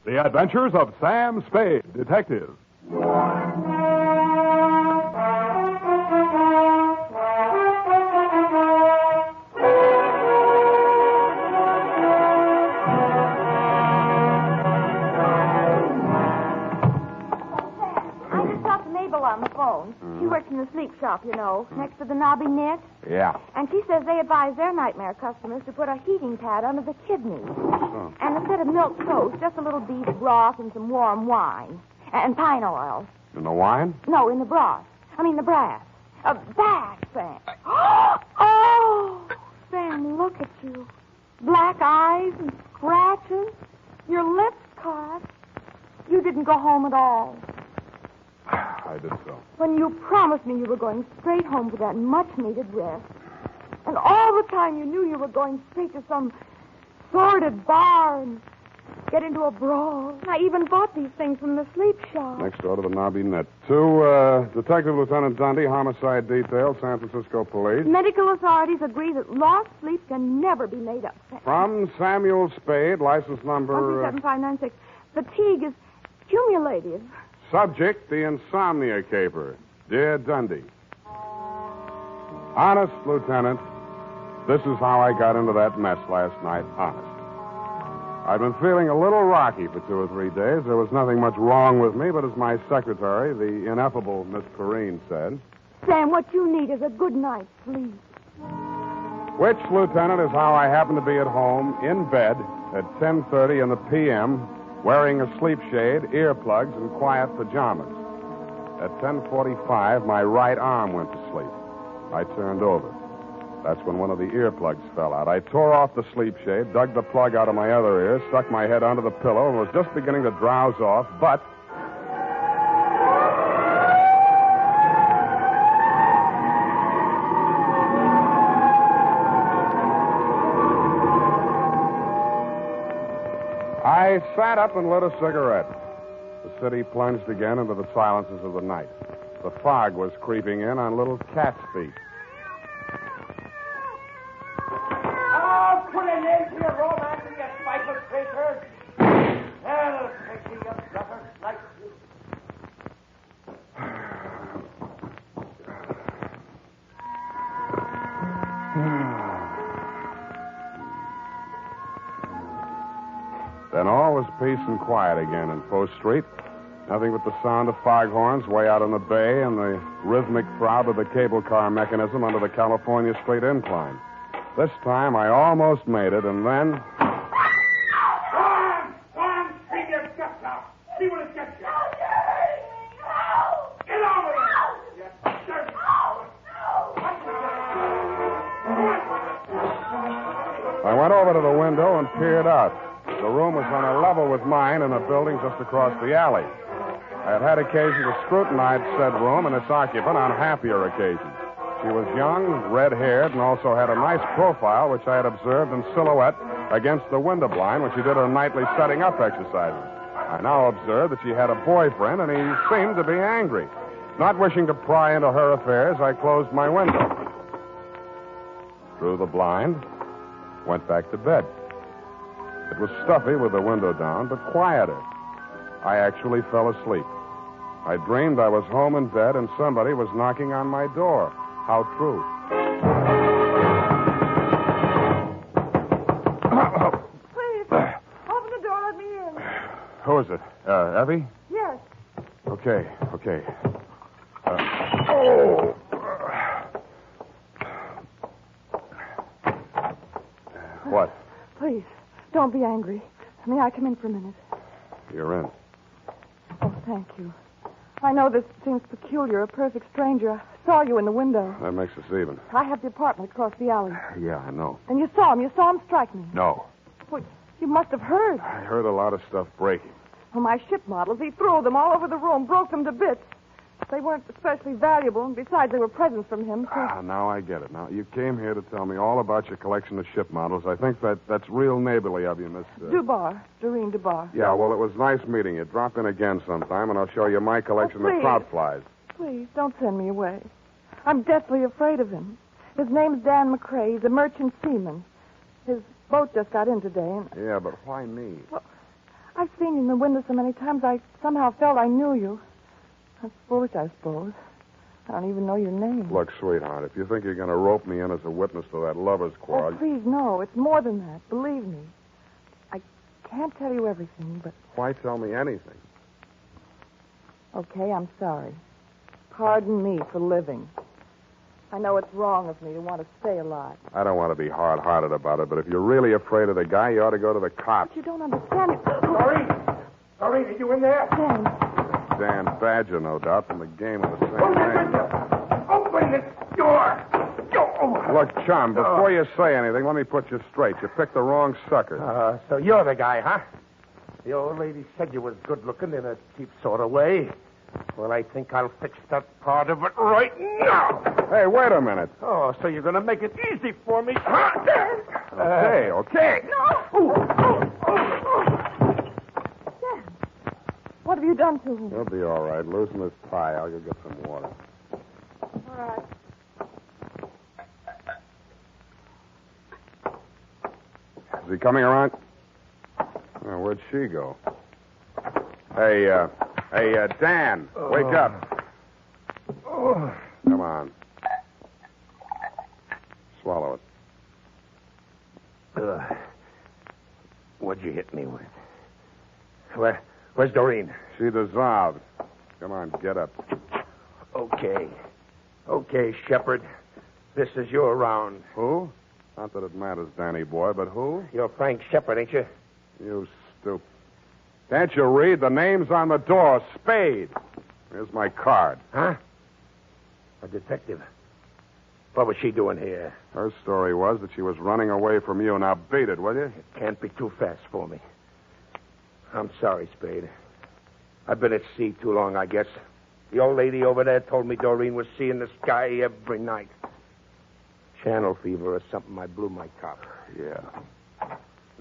The Adventures of Sam Spade, Detective. On the phone. She works in the sleep shop, you know, next to the knobby knit. Yeah. And she says they advise their nightmare customers to put a heating pad under the kidneys. Oh. And instead of milk toast, just a little beef broth and some warm wine. And pine oil. In the wine? No, in the broth. I mean the brass. Back, Sam. Oh, Sam, look at you. Black eyes and scratches. Your lips cut. You didn't go home at all. I did so. When you promised me you were going straight home for that much-needed rest. And all the time you knew you were going straight to some sordid bar and get into a brawl. And I even bought these things from the sleep shop. Next door to the knobby net. To Detective Lieutenant Dunne, Homicide Detail, San Francisco Police. Medical authorities agree that lost sleep can never be made up. From Samuel Spade, license number... 137596. Fatigue is cumulative. Subject, the Insomnia caper. Dear Dundee. Honest, Lieutenant, this is how I got into that mess last night. Honest. I'd been feeling a little rocky for 2 or 3 days. There was nothing much wrong with me, but as my secretary, the ineffable Miss Perrine, said... Sam, what you need is a good night's sleep. Which, Lieutenant, is how I happened to be at home, in bed, at 10:30 in the p.m., wearing a sleep shade, earplugs, and quiet pajamas. At 10:45, my right arm went to sleep. I turned over. That's when one of the earplugs fell out. I tore off the sleep shade, dug the plug out of my other ear, stuck my head under the pillow, and was just beginning to drowse off, but... I sat up and lit a cigarette. The city plunged again into the silences of the night. The fog was creeping in on little cat's feet. Oh, put an end to your romance and your spiteful creatures. Hell, take me, you brother, like you. Then all was peace and quiet again in Post Street. Nothing but the sound of foghorns way out on the bay and the rhythmic throb of the cable car mechanism under the California Street incline. This time I almost made it, and then... Go on, scream your guts out. See what it gets you. Get over it. You dirty... I went over to the window and peered out. The room was on a level with mine in a building just across the alley. I had had occasion to scrutinize said room and its occupant on happier occasions. She was young, red-haired, and also had a nice profile, which I had observed in silhouette against the window blind when she did her nightly setting-up exercises. I now observed that she had a boyfriend, and he seemed to be angry. Not wishing to pry into her affairs, I closed my window. Drew the blind, went back to bed. It was stuffy with the window down, but quieter. I actually fell asleep. I dreamed I was home in bed and somebody was knocking on my door. How true. Please, open the door, let me in. Who is it? Effie? Yes. Okay. What? Please, don't be angry. May I come in for a minute? You're in. Oh, thank you. I know this seems peculiar, a perfect stranger. I saw you in the window. That makes us even. I have the apartment across the alley. Yeah, I know. And you saw him strike me. No. Well, you must have heard. I heard a lot of stuff breaking. Well, my ship models, he threw them all over the room, broke them to bits. They weren't especially valuable, and besides, they were presents from him. So... Now I get it. Now, you came here to tell me all about your collection of ship models. I think that's real neighborly of you, Miss... Dubar. Doreen Dubar. Yeah, well, it was nice meeting you. Drop in again sometime, and I'll show you my collection of trout flies. Please, don't send me away. I'm deathly afraid of him. His name's Dan McCrae. He's a merchant seaman. His boat just got in today, and... Yeah, but why me? Well, I've seen you in the window so many times I somehow felt I knew you. That's foolish, I suppose. I don't even know your name. Look, sweetheart, if you think you're going to rope me in as a witness to that lover's Oh, quarrel... please, no. It's more than that. Believe me. I can't tell you everything, but... Why tell me anything? Okay, I'm sorry. Pardon me for living. I know it's wrong of me to want to stay alive. I don't want to be hard-hearted about it, but if you're really afraid of the guy, you ought to go to the cops. But you don't understand. Doreen, are you in there? Dan, Dan Badger, no doubt, from the game of the same Open the name. window. Open the door. Look, chum, before you say anything, let me put you straight. You picked the wrong sucker. So you're the guy, huh? The old lady said you was good-looking in a cheap sort of way. Well, I think I'll fix that part of it right now. Hey, wait a minute. Oh, so you're going to make it easy for me, huh? Okay. Dan, what have you done to him? He'll be all right. Loosen his tie. I'll go get some water. All right. Is he coming around? Oh, where'd she go? Hey, Dan, wake up. Come on. Swallow it. What'd you hit me with? Where's Doreen? She dissolved. Come on, get up. Okay, Shepard. This is your round. Who? Not that it matters, Danny boy, but who? You're Frank Shepard, ain't you? You stupid. Can't you read? The name's on the door. Spade. Here's my card. Huh? A detective. What was she doing here? Her story was that she was running away from you. Now beat it, will you? It can't be too fast for me. I'm sorry, Spade. I've been at sea too long, I guess. The old lady over there told me Doreen was seeing the sky every night. Channel fever or something. I blew my top. Yeah.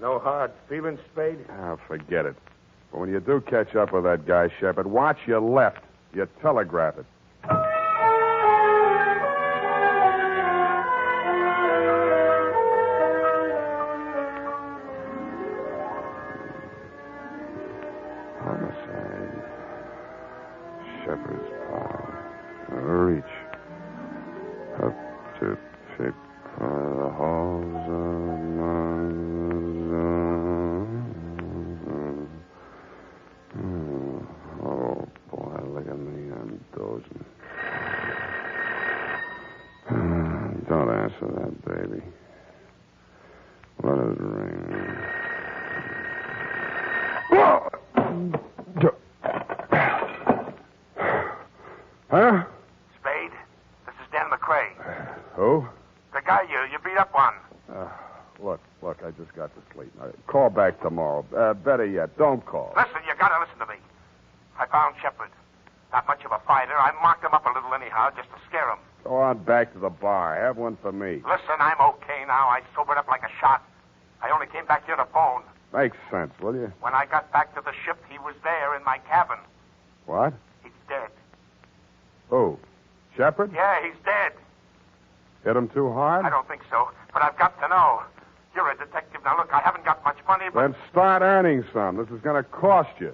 No hard feelings, Spade? Ah, forget it. But when you do catch up with that guy, Shepard, watch your left. You telegraph it. Homicide. Shepard's pal. Reach. Up to pick the halls of Oh, boy, look at me. I'm dozing. Don't answer that, baby. Let it ring. Huh? Spade, this is Dan McCrae. Who? The guy you beat up on. Look, I just got to sleep. Call back tomorrow. Better yet, don't call. Listen, you gotta listen to me. I found Shepard. Not much of a fighter. I marked him up a little anyhow, just to scare him. Go on back to the bar. Have one for me. Listen, I'm okay now. I sobered up like a shot. I only came back here to phone. Makes sense, will you? When I got back to the ship, he was there in my cabin. What? He's dead. Who? Shepard? Yeah, he's dead. Hit him too hard? I don't think so, but I've got to know. You're a detective. Now, look, I haven't got much money, but... Then start earning some. This is going to cost you.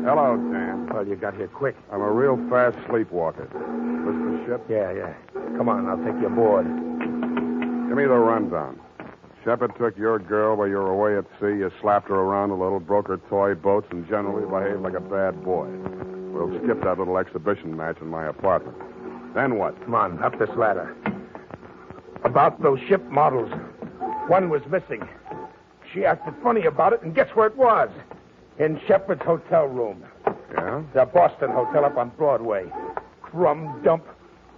Hello, Dan. Well, you got here quick. I'm a real fast sleepwalker. This the ship? Yeah. Come on, I'll take you aboard. Give me the rundown. Shepard took your girl while you were away at sea. You slapped her around a little, broke her toy boats, and generally behaved like a bad boy. We'll skip that little exhibition match in my apartment. Then what? Come on, up this ladder. About those ship models. One was missing. She acted funny about it, and guess where it was? In Shepard's hotel room. Yeah? The Boston Hotel up on Broadway. Crumb dump.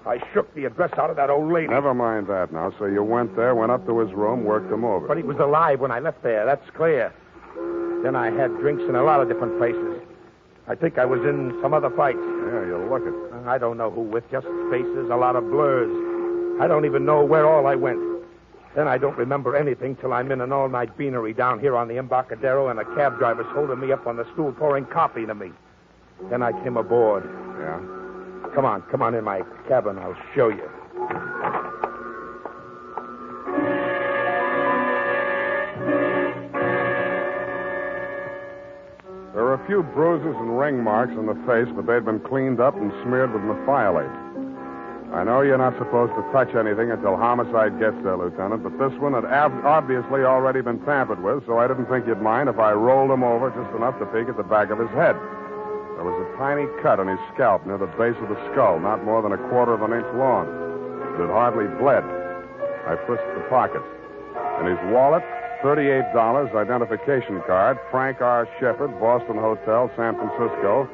I shook the address out of that old lady. Never mind that now. So you went there, went up to his room, worked him over. But he was alive when I left there. That's clear. Then I had drinks in a lot of different places. I think I was in some other fights. Yeah, you look it. I don't know who with, just faces, a lot of blurs. I don't even know where all I went. Then I don't remember anything till I'm in an all-night beanery down here on the Embarcadero and a cab driver's holding me up on the stool pouring coffee to me. Then I came aboard. Yeah? Come on in my cabin. I'll show you. There were a few bruises and ring marks on the face, but they'd been cleaned up and smeared with methylate. I know you're not supposed to touch anything until homicide gets there, Lieutenant, but this one had obviously already been tampered with, so I didn't think you'd mind if I rolled him over just enough to peek at the back of his head. There was a tiny cut on his scalp near the base of the skull, not more than 1/4 of an inch long. It had hardly bled. I frisked the pockets. In his wallet, $38, identification card, Frank R. Shepard, Boston Hotel, San Francisco,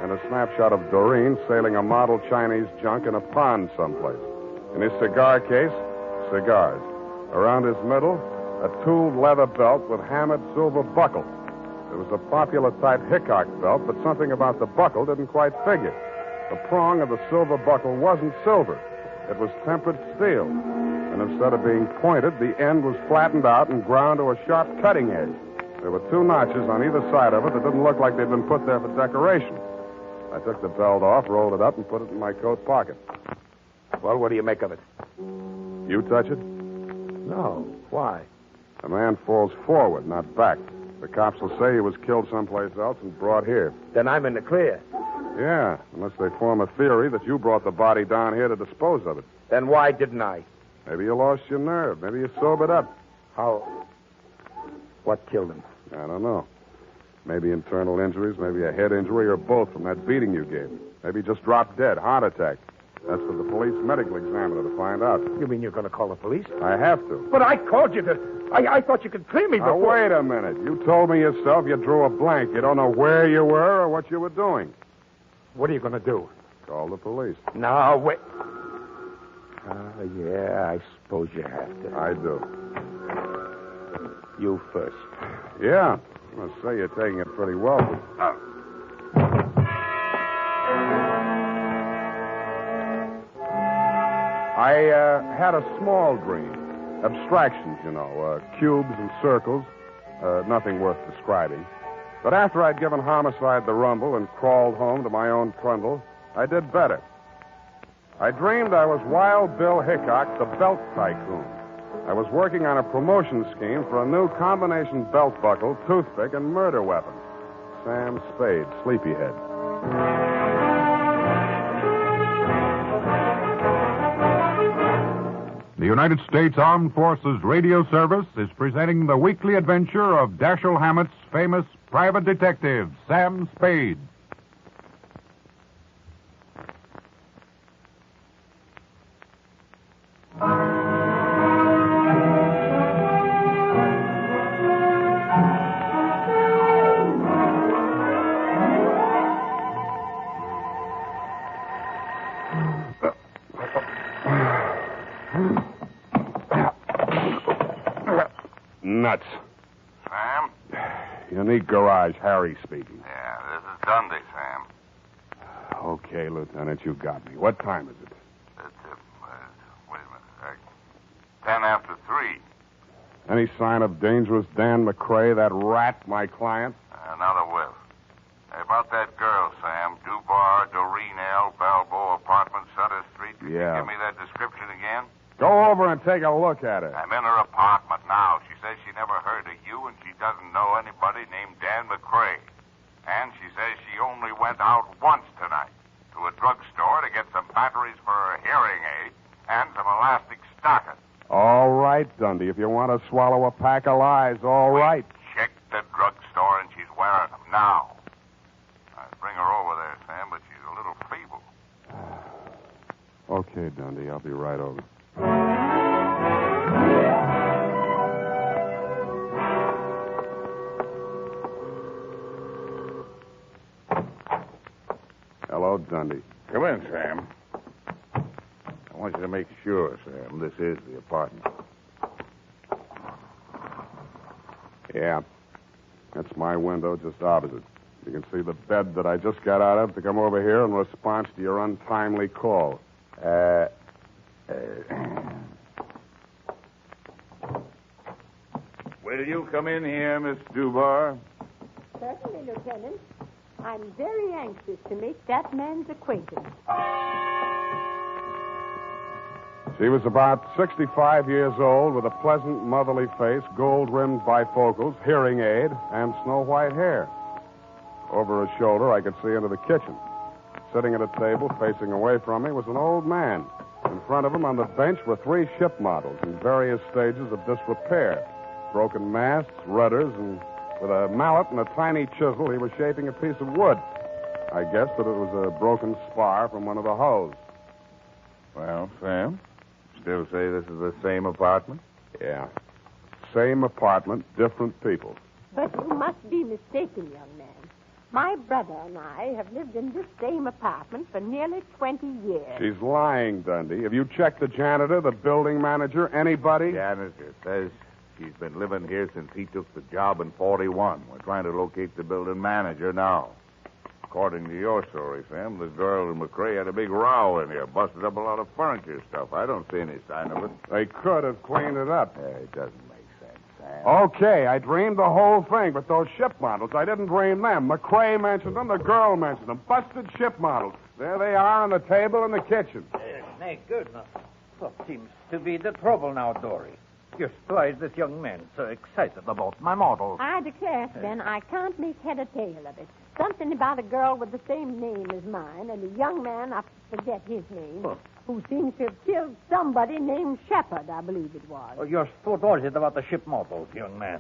and a snapshot of Doreen sailing a model Chinese junk in a pond someplace. In his cigar case, cigars. Around his middle, a tooled leather belt with Hammett silver buckle. It was a popular type Hickok belt, but something about the buckle didn't quite figure. The prong of the silver buckle wasn't silver. It was tempered steel. And instead of being pointed, the end was flattened out and ground to a sharp cutting edge. There were 2 notches on either side of it that didn't look like they'd been put there for decoration. I took the belt off, rolled it up, and put it in my coat pocket. Well, what do you make of it? You touch it? No. Why? A man falls forward, not back. The cops will say he was killed someplace else and brought here. Then I'm in the clear. Yeah, unless they form a theory that you brought the body down here to dispose of it. Then why didn't I? Maybe you lost your nerve. Maybe you sobered up. How? What killed him? I don't know. Maybe internal injuries, maybe a head injury, or both from that beating you gave him. Maybe he just dropped dead, heart attack. That's for the police medical examiner to find out. You mean you're going to call the police? I have to. But I called you to... I thought you could clear me Now, before... wait a minute. You told me yourself you drew a blank. You don't know where you were or what you were doing. What are you going to do? Call the police. No, wait. Yeah, I suppose you have to. I do. You first. Yeah. I must say you're taking it pretty well. I had a small dream. Abstractions, you know, cubes and circles. Nothing worth describing. But after I'd given homicide the rumble and crawled home to my own trundle, I did better. I dreamed I was Wild Bill Hickok, the belt tycoon. I was working on a promotion scheme for a new combination belt buckle, toothpick, and murder weapon. Sam Spade, Sleepyhead. The United States Armed Forces Radio Service is presenting the weekly adventure of Dashiell Hammett's famous private detective, Sam Spade. Nuts. Sam? Unique Garage, Harry speaking. Yeah, this is Dunne, Sam. Okay, Lieutenant, you got me. What time is it? It's, wait a minute. 10 after 3. Any sign of dangerous Dan McCrae, that rat, my client? Another whiff. Hey, about that girl, Sam. Dubar, Doreen L., Balboa Apartment, Sutter Street. Can Yeah. you give me that description again? Go over and take a look at her. I'm in her apartment now. She says she never heard of you, and she doesn't know anybody named Dan McCrae. And she says she only went out once tonight to a drugstore to get some batteries for her hearing aid and some elastic stockings. All right, Dundee. If you want to swallow a pack of lies, all right. Check the drugstore, and she's wearing them now. I'd bring her over there, Sam, but she's a little feeble. Okay, Dundee. I'll be right over. Hello, Dundee. Come in, Sam. I want you to make sure, Sam, this is the apartment. Yeah. That's my window just opposite. You can see the bed that I just got out of to come over here in response to your untimely call. Will you come in here, Miss Dubar? Certainly, Lieutenant. I'm very anxious to make that man's acquaintance. She was about 65 years old with a pleasant motherly face, gold-rimmed bifocals, hearing aid, and snow-white hair. Over her shoulder, I could see into the kitchen. Sitting at a table facing away from me was an old man. In front of him on the bench were 3 ship models in various stages of disrepair. Broken masts, rudders, and with a mallet and a tiny chisel, he was shaping a piece of wood. I guessed that it was a broken spar from one of the hulls. Well, Sam, still say this is the same apartment? Yeah. Same apartment, different people. But you must be mistaken, young man. My brother and I have lived in this same apartment for nearly 20 years. She's lying, Dundee. Have you checked the janitor, the building manager, anybody? Janitor says she's been living here since he took the job in 41. We're trying to locate the building manager now. According to your story, Sam, the girl and McCrae had a big row in here, busted up a lot of furniture stuff. I don't see any sign of it. They could have cleaned it up. It doesn't make sense, Sam. Okay, I dreamed the whole thing, but those ship models, I didn't dream them. McCrae mentioned them, the girl mentioned them. Busted ship models. There they are on the table in the kitchen. My goodness. What seems to be the trouble now, Dory? Just why is this young man so excited about my model? I declare, Sven, I can't make head or tail of it. Something about a girl with the same name as mine and a young man, I forget his name, who seems to have killed somebody named Shepard, I believe it was. Oh, you're so worried about the ship models, young man.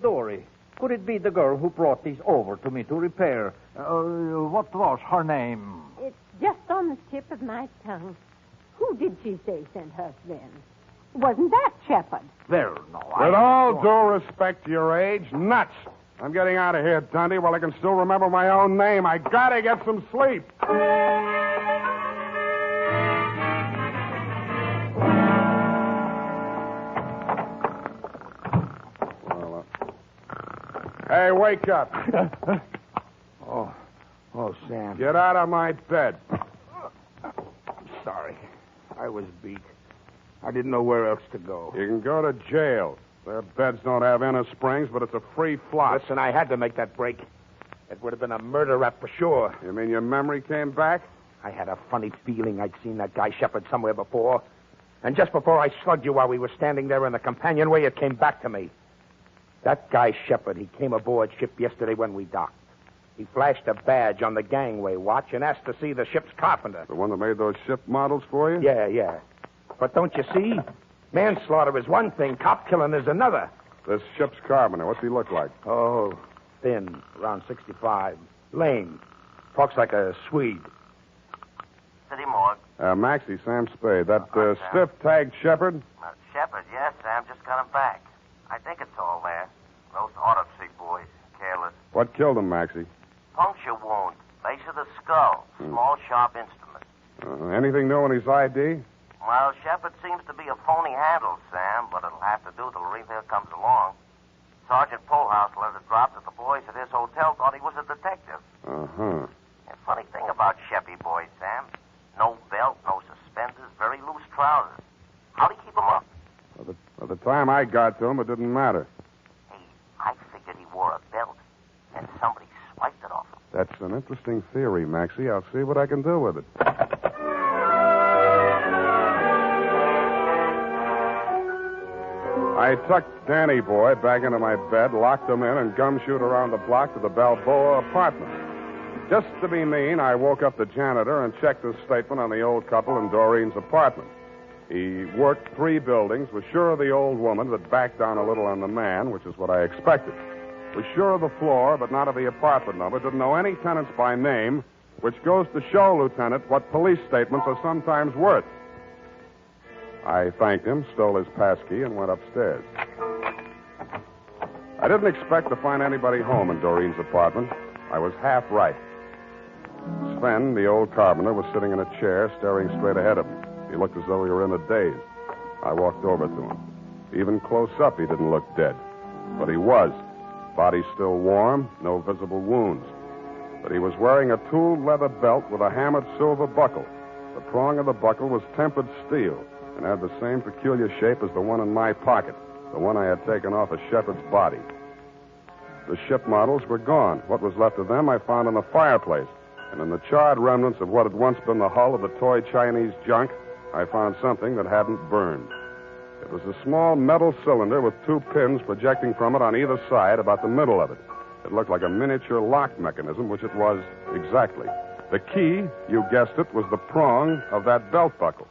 Dory, could it be the girl who brought these over to me to repair? What was her name? It's just on the tip of my tongue. Who did she say sent her, Sven? Wasn't that Shepard? Well, no, With all due respect to your age, nuts. I'm getting out of here, Dundee, while I can still remember my own name. I gotta get some sleep. Well, Hey, wake up. Oh, Sam. Get out of my bed. I'm sorry. I was beat. I didn't know where else to go. You can go to jail. Their beds don't have inner springs, but it's a free flop. Listen, I had to make that break. It would have been a murder rap for sure. You mean your memory came back? I had a funny feeling I'd seen that guy Shepard somewhere before. And just before I slugged you while we were standing there in the companionway, it came back to me. That guy Shepard, he came aboard ship yesterday when we docked. He flashed a badge on the gangway watch and asked to see the ship's carpenter. The one that made those ship models for you? Yeah. But don't you see? Manslaughter is one thing, cop killing is another. This ship's carpenter, what's he look like? Oh, thin, around 65. Lame. Talks like a Swede. City morgue. Maxie, Sam Spade. That Sam. stiff-tagged Shepard? Shepard, yes, Sam. Just got him back. I think it's all there. Those autopsy boys. Careless. What killed him, Maxie? Puncture wound. Base of the skull. Small, sharp instrument. Anything new in his ID? Well, Shepard seems to be a phony handle, Sam, but it'll have to do till Revere comes along. Sergeant Polhouse let it drop that the boys at his hotel thought he was a detective. Uh-huh. And funny thing about Sheppy boys, Sam. No belt, no suspenders, very loose trousers. How'd he keep them up? By the time I got to him, it didn't matter. Hey, I figured he wore a belt, and somebody swiped it off him. That's an interesting theory, Maxie. I'll see what I can do with it. I tucked Danny Boy back into my bed, locked him in, and gumshoed around the block to the Balboa apartment. Just to be mean, I woke up the janitor and checked his statement on the old couple in Doreen's apartment. He worked 3 buildings, was sure of the old woman, but backed down a little on the man, which is what I expected. Was sure of the floor, but not of the apartment number. Didn't know any tenants by name, which goes to show, Lieutenant, what police statements are sometimes worth. I thanked him, stole his passkey, and went upstairs. I didn't expect to find anybody home in Doreen's apartment. I was half right. Sven, the old carpenter, was sitting in a chair, staring straight ahead of him. He looked as though he were in a daze. I walked over to him. Even close up, he didn't look dead. But he was. Body still warm, no visible wounds. But he was wearing a tooled leather belt with a hammered silver buckle. The prong of the buckle was tempered steel and had the same peculiar shape as the one in my pocket, the one I had taken off of Shepard's body. The ship models were gone. What was left of them I found in the fireplace. And in the charred remnants of what had once been the hull of the toy Chinese junk, I found something that hadn't burned. It was a small metal cylinder with 2 pins projecting from it on either side, about the middle of it. It looked like a miniature lock mechanism, which it was exactly. The key, you guessed it, was the prong of that belt buckle.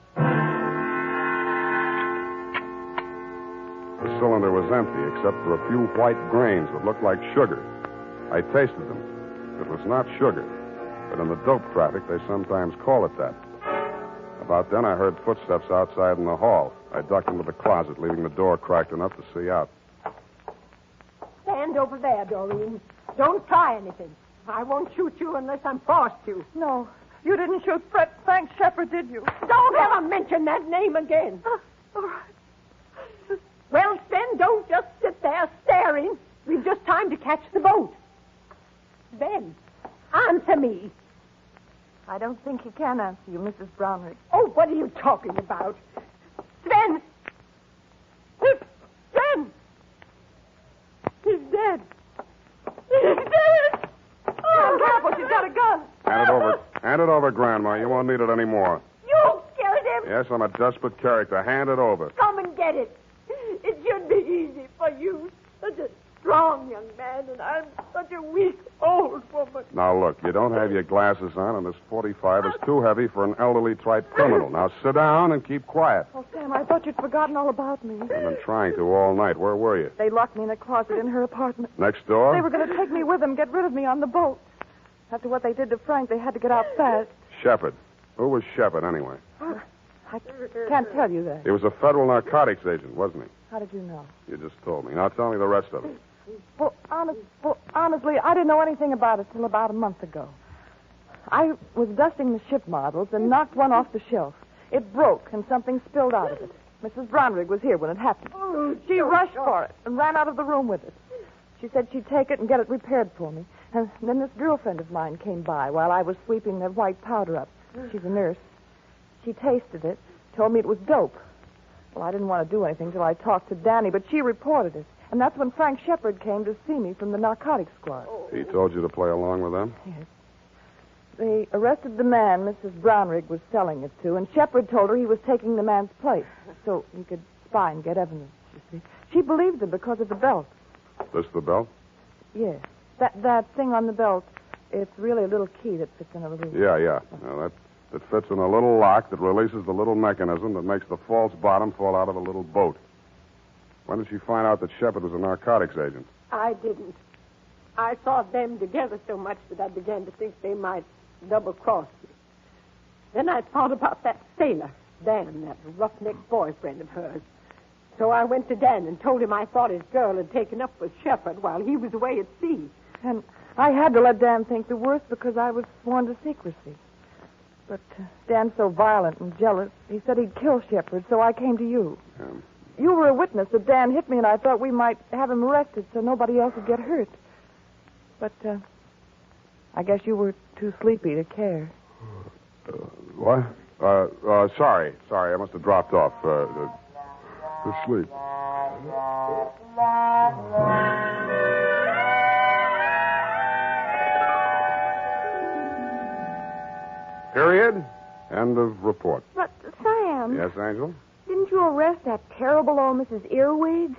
The cylinder was empty, except for a few white grains that looked like sugar. I tasted them. It was not sugar, but in the dope traffic, they sometimes call it that. About then, I heard footsteps outside in the hall. I ducked into the closet, leaving the door cracked enough to see out. Stand over there, Doreen. Don't try anything. I won't shoot you unless I'm forced to. No, you didn't shoot Frank Shepard, did you? Don't ever mention that name again. All right. Well, Sven, don't just sit there staring. We've just time to catch the boat. Sven, answer me. I don't think he can answer you, Mrs. Brownrigg. Oh, what are you talking about? Sven! Sven! He's dead. He's dead! Oh, careful, she's got a gun. Hand it over, Grandma. You won't need it anymore. You scared him. Yes, I'm a desperate character. Hand it over. Come and get it. It should be easy for you. Such a strong young man, and I'm such a weak old woman. Now, look, you don't have your glasses on, and this 45 is too heavy for an elderly type criminal. Now, sit down and keep quiet. Oh, Sam, I thought you'd forgotten all about me. I've been trying to all night. Where were you? They locked me in a closet in her apartment. Next door? They were going to take me with them, get rid of me on the boat. After what they did to Frank, they had to get out fast. Shepard. Who was Shepard, anyway? I can't tell you that. He was a federal narcotics agent, wasn't he? How did you know? You just told me. Now, tell me the rest of it. Well, honestly, I didn't know anything about it till about a month ago. I was dusting the ship models and knocked one off the shelf. It broke, and something spilled out of it. Mrs. Brownrigg was here when it happened. She rushed for it and ran out of the room with it. She said she'd take it and get it repaired for me. And then this girlfriend of mine came by while I was sweeping the white powder up. She's a nurse. She tasted it, told me it was dope. Well, I didn't want to do anything till I talked to Danny, but she reported it. And that's when Frank Shepard came to see me from the narcotics squad. He told you to play along with them? Yes. They arrested the man Mrs. Brownrigg was selling it to, and Shepard told her he was taking the man's place so he could spy and get evidence, you see. She believed him because of the belt. This the belt? Yes. That thing on the belt, it's really a little key that fits in a little... Yeah. Now, that fits in a little lock that releases the little mechanism that makes the false bottom fall out of a little boat. When did she find out that Shepard was a narcotics agent? I didn't. I saw them together so much that I began to think they might double-cross me. Then I thought about that sailor, Dan, that roughneck boyfriend of hers. So I went to Dan and told him I thought his girl had taken up with Shepard while he was away at sea. And I had to let Dan think the worst because I was sworn to secrecy. But Dan's so violent and jealous, he said he'd kill Shepard, so I came to you. Yeah. You were a witness that Dan hit me, and I thought we might have him arrested so nobody else would get hurt. But I guess you were too sleepy to care. What? Sorry. I must have dropped off. To sleep. Period. End of report. But, Sam... Yes, Angel? Didn't you arrest that terrible old Mrs. Earwig?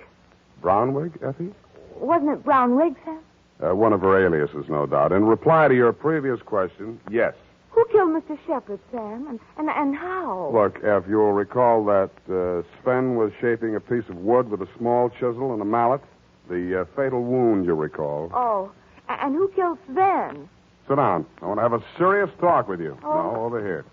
Brownwig, Effie? Wasn't it Brownrigg, Sam? One of her aliases, no doubt. In reply to your previous question, yes. Who killed Mr. Shepard, Sam? And how? Look, Eff, you'll recall that Sven was shaping a piece of wood with a small chisel and a mallet. The fatal wound, you recall. Oh, and who killed Sven? Sit down. I want to have a serious talk with you. Oh. No, over here.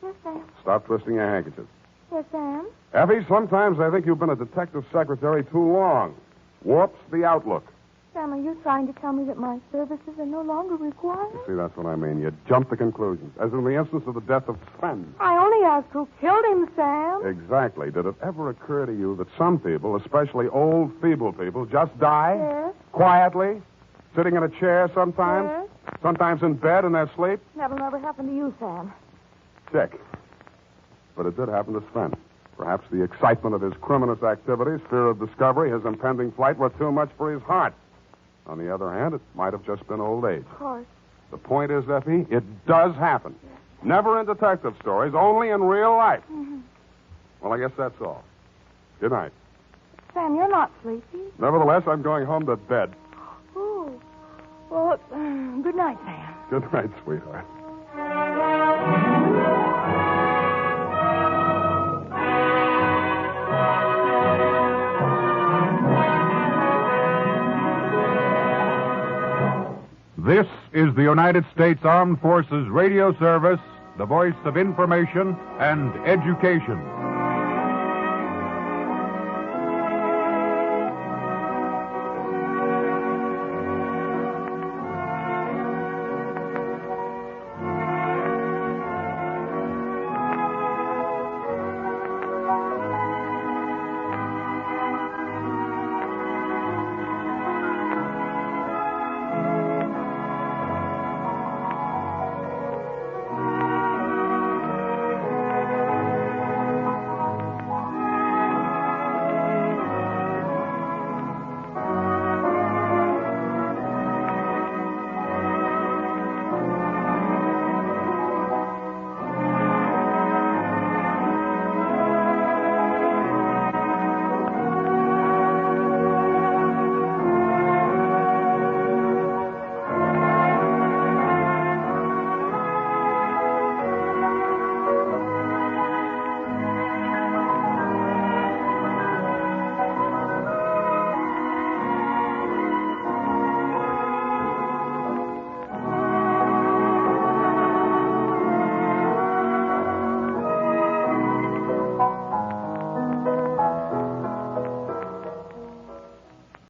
Yes, Sam. Stop twisting your handkerchief. Yes, Sam. Effie, sometimes I think you've been a detective secretary too long. Warps the outlook. Sam, are you trying to tell me that my services are no longer required? You see, that's what I mean. You jump to conclusions. As in the instance of the death of Sven. I only asked who killed him, Sam. Exactly. Did it ever occur to you that some people, especially old, feeble people, just die? Yes. Quietly? Sitting in a chair sometimes? Yes. Sometimes in bed in their sleep? That'll never happen to you, Sam. Sick. But it did happen to Sven. Perhaps the excitement of his criminous activities, fear of discovery, his impending flight were too much for his heart. On the other hand, it might have just been old age. Of course. The point is, Effie, it does happen. Never in detective stories, only in real life. Mm-hmm. Well, I guess that's all. Good night. Sam, you're not sleepy. Nevertheless, I'm going home to bed. Oh. Well, good night, Sam. Good night, sweetheart. This is the United States Armed Forces Radio Service, the voice of information and education.